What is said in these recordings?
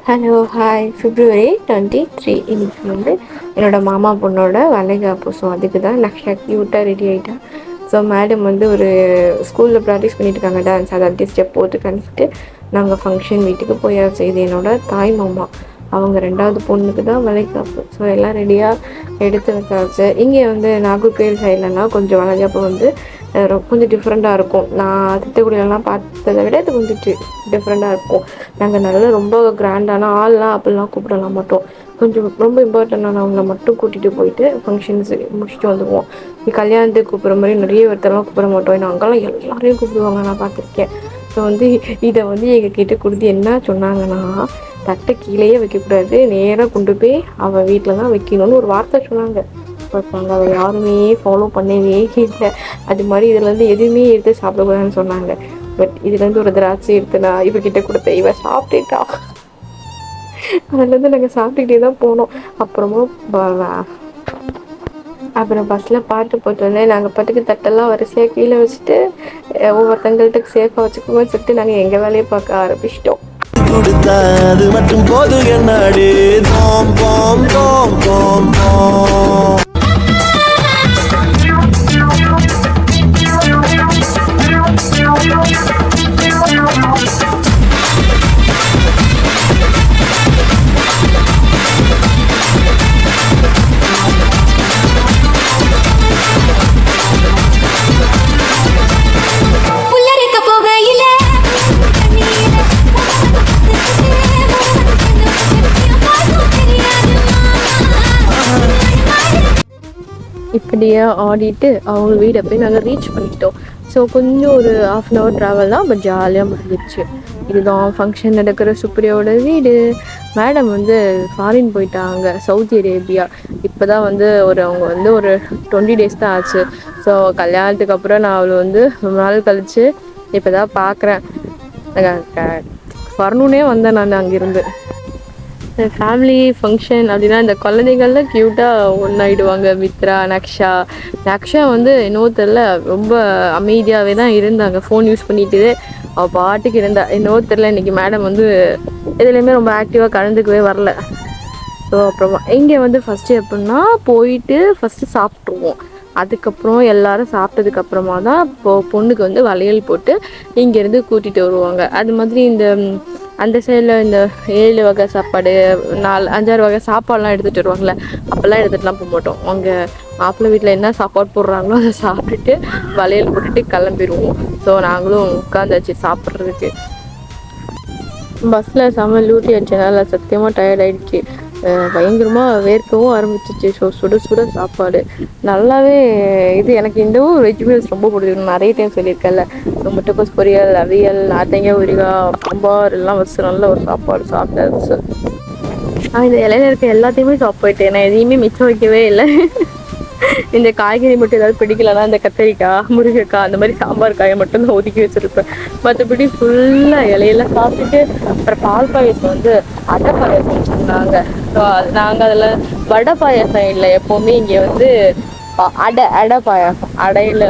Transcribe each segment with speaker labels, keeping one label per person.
Speaker 1: Hello hi February 23 இன்னைக்கு வந்து என்னோடய மாமா பொண்ணோட வளைகாப்பு. ஸோ அதுக்கு தான் நக்ஷா க்யூட்டாக ரெடி ஆகிட்டா. ஸோ மேடம் வந்து ஒரு ஸ்கூலில் ப்ராக்டிஸ் பண்ணிட்டு இருக்காங்க டான்ஸ். அதை அப்படியே ஸ்டெப் போட்டு கணிச்சிட்டு நாங்கள் ஃபங்க்ஷன் வீட்டுக்கு போயாச்சு. இது என்னோடய தாய் மாமா, அவங்க ரெண்டாவது பொண்ணுக்கு தான் வளைகாப்பு. ஸோ எல்லாம் ரெடியாக எடுத்து வச்சாச்சு. இங்கே வந்து நாகர்கோயில் சைட்லலாம் கொஞ்சம் வளைகாப்பு வந்து கொஞ்சம் டிஃப்ரெண்ட்டாக இருக்கும். நான் திட்டக்குடியிலலாம் பார்த்ததை விட இது கொஞ்சம் டிஃப்ரெண்ட்டாக இருக்கும். நாங்கள் நல்லா ரொம்ப கிராண்டான ஆள்லாம் அப்படிலாம் கூப்பிடலாம் மாட்டோம். கொஞ்சம் ரொம்ப இம்பார்ட்டண்டானவங்களை மட்டும் கூட்டிகிட்டு போயிட்டு ஃபங்க்ஷன்ஸ் முடிச்சுட்டு வந்துடுவோம். கல்யாணத்துக்கு கூப்பிட்ற மாதிரி நிறைய ஒருத்தரெல்லாம் கூப்பிட மாட்டோம். ஏன்னா அங்கெல்லாம் எல்லாரையும் கூப்பிடுவாங்க, நான் பார்த்துருக்கேன். ஸோ வந்து இதை வந்து எங்ககிட்ட கொடுத்து என்ன சொன்னாங்கன்னா, தட்டை கீழேயே வைக்கக்கூடாது, நேராக கொண்டு போய் அவள் வீட்டில் தான் வைக்கணும்னு ஒரு வார்த்தை சொன்னாங்க. பட் அதை யாருமே ஃபாலோ பண்ணவே இல்லை. அது மாதிரி இதுலேருந்து எதுவுமே எடுத்து சாப்பிடக்கூடாதுன்னு சொன்னாங்க. பட் இதுலேருந்து ஒரு திராட்சை எடுத்து நான் இவகிட்ட கொடுத்தேன். இவன் சாப்பிட்டுட்டா. அதுலேருந்து நாங்கள் சாப்பிட்டுக்கிட்டே தான் போனோம். அப்புறம் பஸ்ஸில் பாட்டு போட்டு வந்தேன். நாங்கள் பாட்டுக்கு தட்டெல்லாம் வரிசையாக கீழே வச்சுட்டு ஒவ்வொருத்தங்கள்ட்ட சேஃபாக வச்சுக்கோங்கன்னு சொல்லிட்டு நாங்கள் எங்கள் வேலையை பார்க்க ஆரம்பிச்சிட்டோம்.
Speaker 2: கொடுத்தது மட்டும் போது என்னடி தோம் தோம் தோம் தோம் தோம்.
Speaker 1: இப்படியே ஆடிட்டு அவங்க வீடை போய் நாங்கள் ரீச் பண்ணிட்டோம். ஸோ கொஞ்சம் ஒரு 1/2 hour ட்ராவல் தான், பட் ஜாலியாக முடிஞ்சிடுச்சு. இதுதான் ஃபங்க்ஷன் நடக்கிற சுப்ரியாவோட வீடு. மேடம் வந்து ஃபாரின் போயிட்டாங்க, சவுதி அரேபியா. இப்போ தான் வந்து அவங்க வந்து ஒரு 20 days தான் ஆச்சு. ஸோ கல்யாணத்துக்கு அப்புறம் நான் அவளை வந்து ரொம்ப நாள் கழித்து இப்போ தான் பார்க்குறேன். வரணுன்னே வந்தேன் நான் அங்கேருந்து. ஃபேமிலி ஃபங்க்ஷன் அப்படின்னா இந்த குழந்தைகள்லாம் க்யூட்டாக ஒன்றாயிடுவாங்க. மித்ரா, நக்ஷா வந்து என்னவோ தெரில, ரொம்ப அமைதியாகவே தான் இருந்தாங்க. ஃபோன் யூஸ் பண்ணிட்டு அவள் பாட்டுக்கு இருந்தா. என்னவோ தெரில, இன்றைக்கி மேடம் வந்து எதுலேயுமே ரொம்ப ஆக்டிவாக கலந்துக்கவே வரல. ஸோ அப்புறமா இங்கே வந்து ஃபஸ்ட்டு எப்படின்னா போயிட்டு ஃபஸ்ட்டு சாப்பிட்ருவோம். அதுக்கப்புறம் எல்லோரும் சாப்பிட்டதுக்கப்புறமா தான் பொண்ணுக்கு வந்து வளையல் போட்டு இங்கேருந்து கூட்டிகிட்டு வருவாங்க. அது மாதிரி அந்த சைடில் இந்த 7 வகை சாப்பாடு, 4-5-6 வகை சாப்பாடுலாம் எடுத்துகிட்டு வருவாங்களே, அப்போல்லாம் எடுத்துகிட்டுலாம் போக மாட்டோம். அவங்க மாப்பிள்ளை வீட்டில் என்ன சாப்பாடு போடுறாங்களோ அதை சாப்பிட்டுட்டு வளையல் போட்டுட்டு கிளம்பிடுவோம். ஸோ நாங்களும் உட்காந்தாச்சு சாப்பிட்றதுக்கு. பஸ்ஸில் செம்ம லூட்டி அடிச்சனால சத்தியமாக டயர்ட் ஆகிடுச்சு. பயங்கரமாக வேர்க்கவும் ஆரம்பிச்சிச்சு. ஸோ சுட சுட சாப்பாடு நல்லாவே. இது எனக்கு இந்த வெஜ் மீல்ஸ் ரொம்ப பிடிக்கும். நிறைய டைம் சொல்லியிருக்கேன்ல. முட்டைக்கோஸ் பொரியல், அவியல், நார்த்தங்காய் ஊறுகாய், சாம்பார் எல்லாம் வச்சு நல்ல ஒரு சாப்பாடு சாப்பிட்டாச்சு. இந்த இலையில இருக்க எல்லாத்தையுமே சாப்பிட்டேன். நான் எதையுமே மிச்சம் வைக்கவே இல்லை. இந்த காய்கறி மட்டும் ஏதாவது பிடிக்கலன்னா இந்த கத்தரிக்காய், முருங்கைக்காய், அந்த மாதிரி சாம்பார் காயை மட்டும் தான் ஒதுக்கி வச்சுருப்பேன். மற்றபடி ஃபுல்லாக இலையெல்லாம் சாப்பிட்டுட்டு அப்புறம் பால் பாயசம் வந்து அடை பாயசம் சொன்னாங்க. ஸோ நாங்கள் அதில் வடை பாயசம் இல்லை, எப்போவுமே இங்கே வந்து அடை பாயசம், அடையில்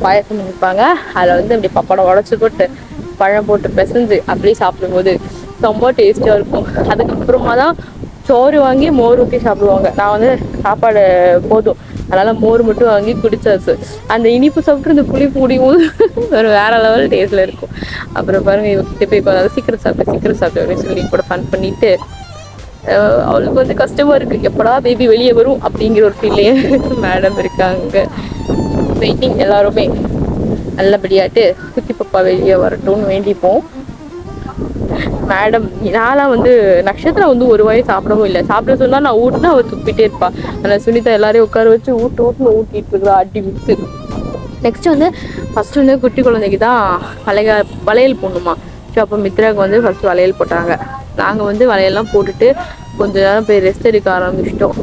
Speaker 1: பாயசம் வைப்பாங்க. அதில் வந்து அப்படி பப்படம் உடச்சி போட்டு பழம் போட்டு பிசைஞ்சு அப்படியே சாப்பிடும்போது ரொம்ப டேஸ்ட்டாக இருக்கும். அதுக்கப்புறமா தான் சோறு வாங்கி மோர் ஊற்றி சாப்பிடுவாங்க. நான் வந்து சாப்பாடு போதும், அதனால் மோர் மட்டும் வாங்கி குடிச்சாச்சு. அந்த இனிப்பு சாப்பிட்டு இந்த புளிப்பு குடிக்கும் ஒரு வேறு லெவல் டேஸ்ட்டில் இருக்கும். அப்புறம் பாருங்கள், இவக்கிட்ட போய் சீக்கிரம் சாப்பிட்டு அப்படின்னு சொல்லி கூட ஃபன் பண்ணிவிட்டு அவளுக்கு வந்து கஷ்டமாக இருக்குது. எப்படா பேபி வெளியே வரும் அப்படிங்கிற ஒரு ஃபீல்லே மேடம் இருக்காங்க. வெயிட்டிங். எல்லாருமே நல்லபடியாட்டு குட்டி பாப்பா வெளியே வரட்டும்னு வேண்டிப்போம். மேடம் நான்லாம் வந்து நட்சத்திரம் வந்து ஒரு வாயை சாப்பிடவும் இல்லை. சாப்பிட சொன்னால் நான் ஊட்டினா அவள் துப்பிட்டே இருப்பாள். ஆனால் சுனிதா எல்லாரையும் உட்கார வச்சு ஊட்டின்னு ஊட்டிகிட்டு இருக்கிறா அடி விட்டு. நெக்ஸ்ட்டு வந்து ஃபஸ்ட்டு வந்து குட்டி குழந்தைக்கு தான் வளையல் போடணுமா. ஸோ அப்போ மித்ராவுக்கு வந்து ஃபஸ்ட்டு வளையல் போட்டாங்க. நாங்கள் வந்து வளையல்லாம் போட்டுட்டு கொஞ்ச நேரம் போய் ரெஸ்ட் எடுக்க ஆரம்பிச்சிட்டோம்.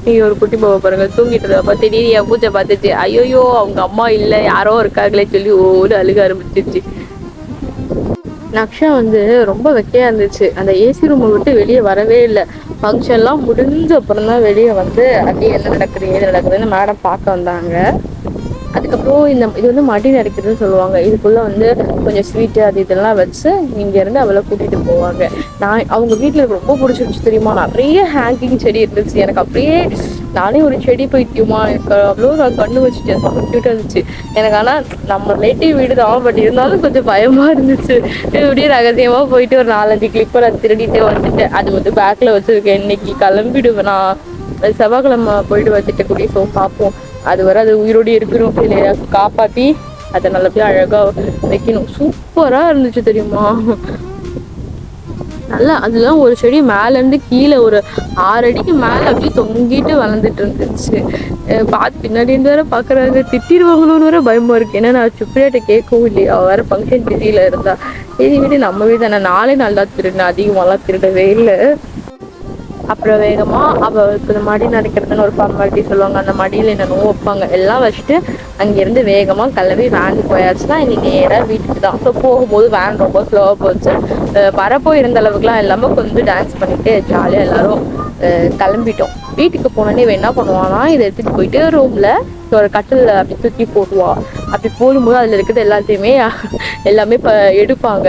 Speaker 1: நீங்கள் ஒரு குட்டி பாப்பா பாருங்கள், தூங்கிட்டு அப்போ திடீர்னு பூஜை பார்த்துச்சு. ஐயோயோ அவங்க அம்மா இல்லை யாரோ இருக்காங்களே சொல்லி ஓடு அழுக ஆரம்பிச்சிருச்சு. நக்ஷா வந்து ரொம்ப வெக்கையாக இருந்துச்சு. அந்த ஏசி ரூமை விட்டு வெளியே வரவே இல்லை. ஃபங்க்ஷன்லாம் முடிஞ்ச அப்புறம் தான் வெளியே வந்து அப்படியே என்ன நடக்குது ஏது நடக்குதுன்னு மேடம் பார்க்க வந்தாங்க. அதுக்கப்புறம் இது வந்து மடி நரைக்கிறதுன்னு சொல்லுவாங்க. இதுக்குள்ள வந்து கொஞ்சம் ஸ்வீட்டு அது இதெல்லாம் வச்சு இங்கேருந்து அவளை கூட்டிகிட்டு போவாங்க. அவங்க வீட்டில் எனக்கு ரொம்ப பிடிச்சிருச்சு தெரியுமா. நிறைய ஹேங்கிங் செடி இருந்துச்சு. எனக்கு அப்படியே நானே ஒரு செடி பைத்தியமா, எனக்கு அவ்வளோ நான் கண்ணு வச்சுட்டேன். ரொம்ப க்யூட்டாக இருந்துச்சு எனக்கு. ஆனால் நம்ம ரிலேட்டிவ் வீடு தான், பட் இருந்தாலும் கொஞ்சம் பயமாக இருந்துச்சு. இப்படியே ரகசியமாக போயிட்டு ஒரு 4-5 கிளிப்பை நான் திருடிட்டே வந்துட்டேன். அது வந்து பேக்கில் வச்சுருக்கேன். இன்னைக்கு கிளம்பிடுவேன் நான். செவ்வாய்க்கிழமை போயிட்டு வந்துட்டு கூடிய பார்ப்போம். அது வரை அது உயிரோடு இருக்கணும் இல்லையா, காப்பாற்றி அதை நல்லபடியாக அழகாக வைக்கணும். சூப்பராக இருந்துச்சு தெரியுமா. நல்லா அதுதான் ஒரு செடி மேலேருந்து கீழே ஒரு 6 அடிக்கு மேலே அப்படியே தொங்கிட்டு வளர்ந்துட்டு இருந்துச்சு. பார்த்து பின்னாடி இருந்து வேற பார்க்குறாங்க, திட்டிடுவாங்களோன்னு வேற பயமா இருக்கு. ஏன்னா நான் சுப்ரியாட்ட கேட்கவும் இல்லையா, வேற ஃபங்க்ஷன் பிஸியில் இருந்தா. சரி வீடு நம்ம வீடு தானே, நாளே நல்லா திருடினேன், அதிகமாகலாம் திருடவே இல்லை. அப்புறம் வேகமாக அவளுக்கு இந்த மடி நடக்கிறதுன்னு ஒரு ஃபார்மாலிட்டி சொல்லுவாங்க. அந்த மடியில் என்னென்னோ வைப்பாங்க. எல்லாம் வச்சுட்டு அங்கேருந்து வேகமாக கிளம்பி வேனுக்கு போயாச்சுன்னா இன்னைக்கு நேராக வீட்டுக்கு தான். ஸோ போகும்போது வேன் ரொம்ப ஸ்லோவாக போச்சு. வரப்போ இருந்த அளவுக்குலாம் எல்லாமே கொஞ்சம் டான்ஸ் பண்ணிட்டு ஜாலியாக எல்லாரும் கிளம்பிட்டோம். வீட்டுக்கு போனோடனே இவன் என்ன பண்ணுவான்னா, இதை எடுத்துகிட்டு போயிட்டு ரூமில் ஒரு கட்டில் அப்படி தூக்கி போடுவா. அப்படி போடும்போது அதில் இருக்கிறது எல்லாமே இப்போ எடுப்பாங்க.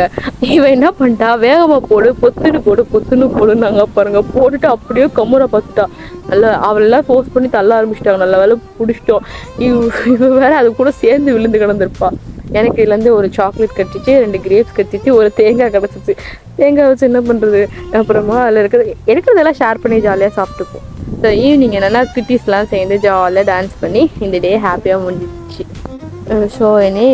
Speaker 1: இவன் என்ன பண்ணிட்டா, வேகமாக போடு, பொத்துன்னு போடுனாங்க பாருங்க. போட்டுட்டு அப்படியே கம்முறை பார்த்துட்டா. நல்லா அவளெல்லாம் ஃபோர்ஸ் பண்ணி தள்ள ஆரம்பிச்சிட்டாங்க. நல்ல வேலை பிடிச்சிட்டோம். இவ வேற அது கூட சேர்ந்து விழுந்து கிடந்திருப்பா. எனக்கு இதுலேருந்து ஒரு சாக்லேட் கட்டிச்சு, 2 கிரேப்ஸ் கட்டிச்சு, ஒரு தேங்காய் கிடச்சிச்சு. தேங்காய் வச்சு என்ன பண்ணுறது. அப்புறமா அதில் எடுக்கிறதெல்லாம் ஷேர் பண்ணி ஜாலியாக சாப்பிட்டுப்போம். ஸோ ஈவினிங் என்னென்னா குட்டீஸ்லாம் சேர்ந்து ஜாலியாக டான்ஸ் பண்ணி இந்த டே ஹாப்பியாக முடிஞ்சிச்சு. ஸோ என்னை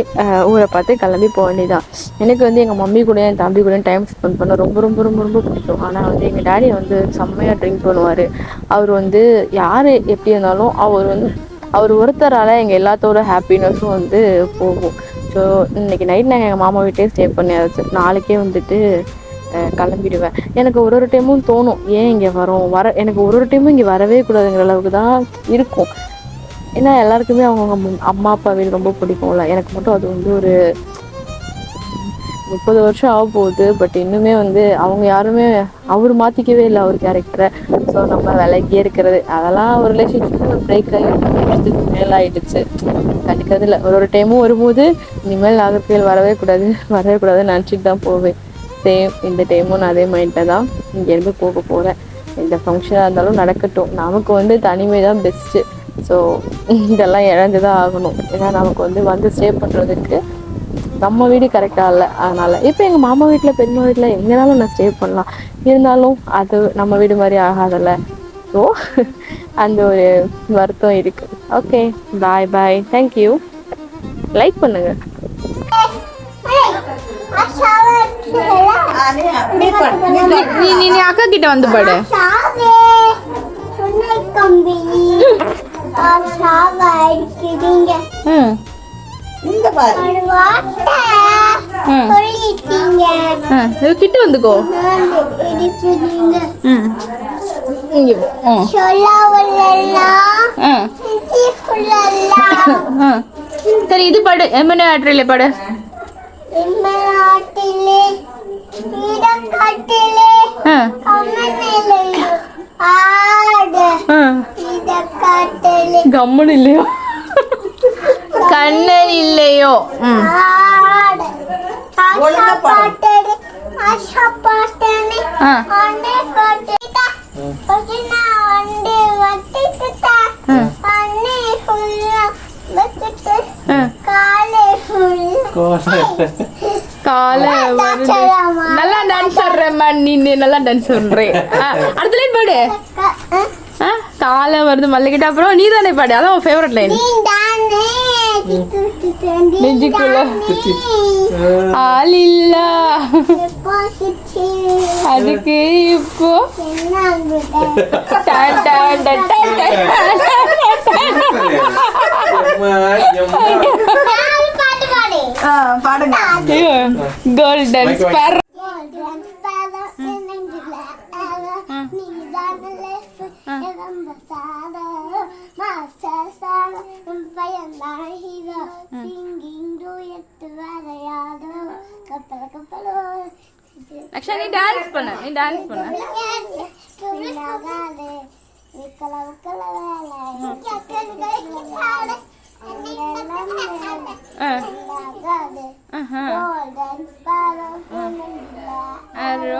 Speaker 1: ஊரை பார்த்து கிளம்பி போக வேண்டியதான். எனக்கு வந்து எங்கள் மம்மி கூட என் தம்பி கூட டைம் ஸ்பெண்ட் பண்ண ரொம்ப ரொம்ப ரொம்ப ரொம்ப பிடிக்கும். ஆனால் வந்து எங்கள் டேடி வந்து செம்மையாக ட்ரிங்க் பண்ணுவார். அவர் வந்து யார் எப்படி இருந்தாலும் அவர் ஒருத்தரால் எங்கள் எல்லாத்தோட ஹாப்பினஸும் வந்து போகும். ஸோ இன்றைக்கி நைட் நாங்கள் எங்கள் மாமா வீட்டே ஸ்டே பண்ணியாச்சு. நாளைக்கே வந்துட்டு கிளம்பிடுவேன். எனக்கு ஒரு டைமும் தோணும், ஏன் இங்கே எனக்கு ஒரு டைமும் இங்கே வரவே கூடாதுங்கிற அளவுக்கு தான் இருக்கும். ஏன்னா எல்லாருக்குமே அவங்கவுங்க அம்மா அப்பா வீடு ரொம்ப பிடிக்கும்ல. எனக்கு மட்டும் அது வந்து ஒரு 30 வருஷம் ஆக போகுது. பட் இன்னுமே வந்து அவங்க யாருமே அவர் மாற்றிக்கவே இல்லை அவர் கேரக்டரை. ஸோ நம்ம விலகியே இருக்கிறது அதெல்லாம் ஒரு ரிலேஷன்ஷிப் பிரேக் ஆகி மேலே ஆகிடுச்சு. கண்டிக்கிறது இல்லை. ஒரு டைமும் வரும்போது இனிமேல் நாகர்கோவில் வரவே கூடாதுன்னு நினச்சிட்டு தான் போவேன். சேம் இந்த டைமும் நான் அதே மைண்டில் தான் இங்கேருந்து போக போகிறேன். இந்த ஃபங்க்ஷனாக இருந்தாலும் நடக்கட்டும். நமக்கு வந்து தனிமை தான் பெஸ்ட்டு. ஸோ இதெல்லாம் இழந்து தான் ஆகணும். ஏன்னா நமக்கு வந்து ஸ்டே பண்ணுறதுக்கு நம்ம வீடு கரெக்டாக இல்லை. அதனால் இப்போ எங்கள் மாமா வீட்டில் பெரியம்மா வீட்டில் எங்கேனாலும் நான் ஸ்டே பண்ணலாம். இருந்தாலும் அது நம்ம வீடு மாதிரி ஆகாதல்ல. ஸோ அந்த ஒரு வருத்தம் இருக்குது. ஓகே, பாய். தேங்க்யூ. லைக் பண்ணுங்கள்.
Speaker 3: நீ அக்கா கிட்ட வந்து பாடு. கிட்ட வந்துக்கோ. சரி இது பாடு. எம்மன ஆட்ரியில பாடு.
Speaker 1: கம்மன் இல்லையோ,
Speaker 3: கண்ணன் இல்லையோ. நல்லா டான்ஸ் ஆடுறேம்மா. நீ நல்லா டான்ஸ் ஆடுறேன். அடுத்த லைன் பாடு. காலை வருது மல்லிகிட்ட. அப்புறம் நீ தானே பாடு. அதான் உன் ஃபேவரட் லைன். நெஞ்சுக்குள்ள ஆள் இல்ல அதுக்கு இப்போ கோல்டன் ஸ்பேர். நீ டான்ஸ் பண்ண. ஆரோ